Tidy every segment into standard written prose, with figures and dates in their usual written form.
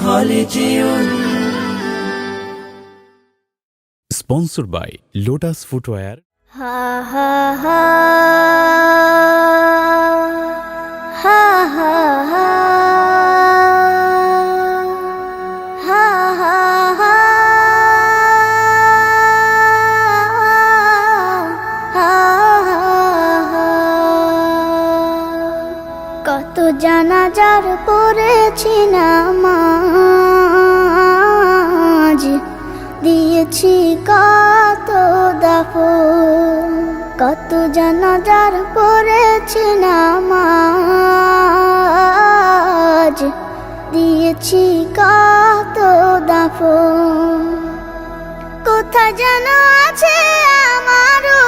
হলে Sponsored by Lotus Footwear. Ha ha ha ha ha ha ha ha ha কত জানাজার পড়েছি নামাজ দিয়েছি কত দাফন কত জানাজার পড়েছি নামাজ দিয়েছি কত দাফন কোথায় যেন আছে আমারও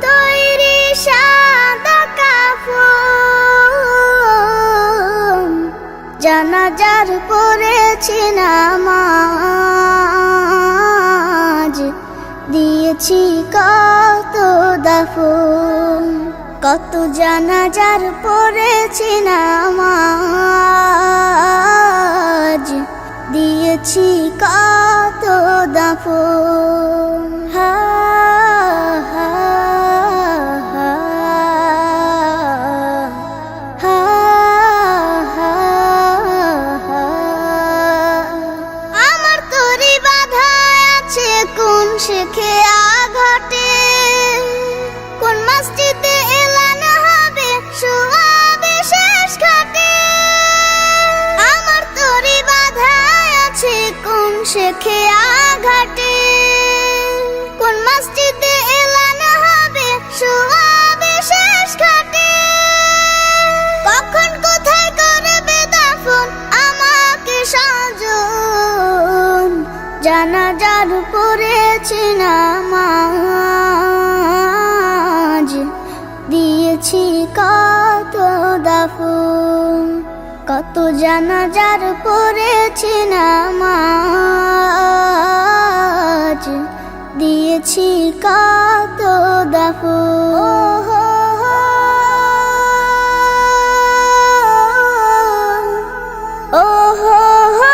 তৈরি সাদা কাফন জানাজার পড়েছি নামাজ দিয়েছি কত দাফন কত জানাজার পড়েছি নামাজ দিয়েছি কত দাফন হা হা হা হা হা হা আমার তরি বাধা আছে কোন শেখে আঘাটে কোন মসজিদে এলান হবে শোয়াবে শেষ ঘাটে আমার তরি বাধা আছে কোন শেখে আঘাটে কোন মসজিদে এলান হবে শোয়াবে শেষ ঘাটে কখন কোথায় করবে দাফন আমাকে সাজন জানাজার পড়েছি নামাজ দিয়েছি কত দাফন কত জানাজার পড়েছি নামাজ দিয়েছি কত দাফন ও হো হো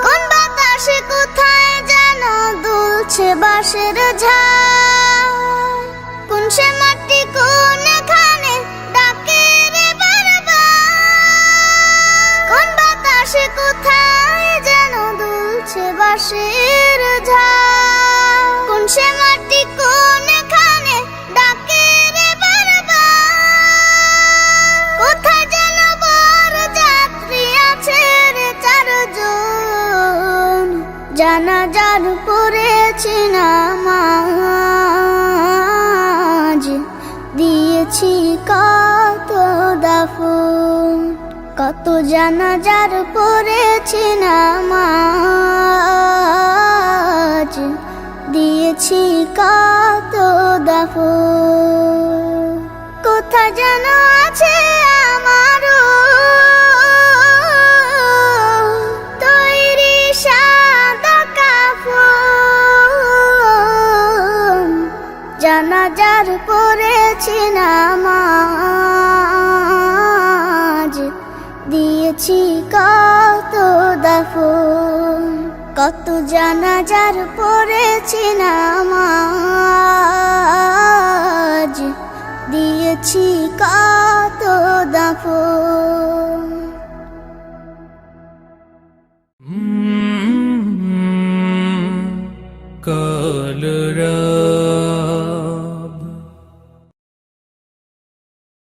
কোন বাতাসে কোথায় যেন দুলছে বাঁশের ঝাড় কোন সে মাটি কোনখানে ডাকে রে বারবার কোন বাতাসে কোথায় যেন দুলছে বাঁশের ঝাড় কোন সে মাটি কোনখানে ডাকে রে বারবার কোথায় যেন বড় যাত্রী আছে রে চারজন জানাজার পড়েছি নামাজ দিয়েছি কত দাফন কত জানাজার পড়েছি নামাজ দিয়েছি কত দাফন কোথায় যেন আছে আমারও তৈরি সাদা কাফন জানাজার পড়েছি নামাজ দিয়েছি কত দাফন কত জানাজার পড়েছি নামাজ দিয়েছি কত দাফন কলরা